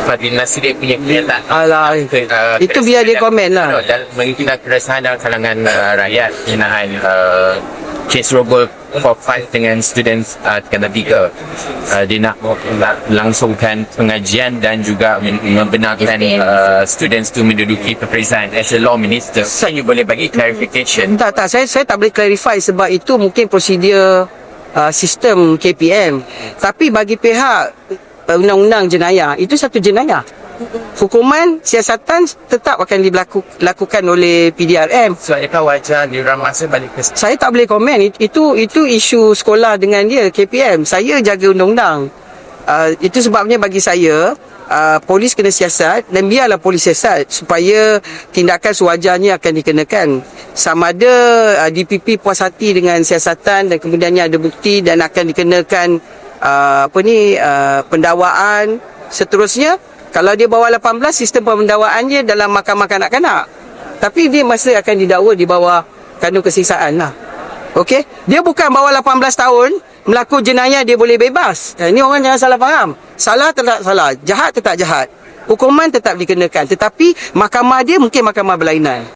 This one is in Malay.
Fadlinasi dia punya kenyataan. Alah, itu biar dia komen lah. Dan mengikat keresahan dalam kalangan rakyat mengenai kes rogol for 5 dengan students tingkatan 3. Dia nak langsungkan pengajian dan juga membenarkan students tu menduduki peperiksaan. As a law minister, saya boleh bagi clarification. Tak, saya tak boleh clarify sebab itu mungkin prosedur sistem KPM. Tapi bagi pihak undang-undang jenayah, itu satu jenayah. Hukuman siasatan tetap akan dilakukan oleh PDRM. So, adakah wajar diorang masa balik ke... Saya tak boleh komen. Itu isu sekolah dengan dia, KPM. Saya jaga undang-undang. Itu sebabnya bagi saya, polis kena siasat dan biarlah polis siasat supaya tindakan sewajarnya akan dikenakan. Sama ada DPP puas hati dengan siasatan dan kemudiannya ada bukti dan akan dikenakan pendakwaan seterusnya. Kalau dia bawah 18, sistem pendakwaannya dalam mahkamah kanak-kanak. Tapi dia masih akan didakwa di bawah kandung kesiksaan lah. Okey? Dia bukan bawah 18 tahun, melakukan jenayah dia boleh bebas. Ini orang jangan salah faham. Salah tetap salah, jahat tetap jahat. Hukuman tetap dikenakan. Tetapi mahkamah dia mungkin mahkamah berlainan.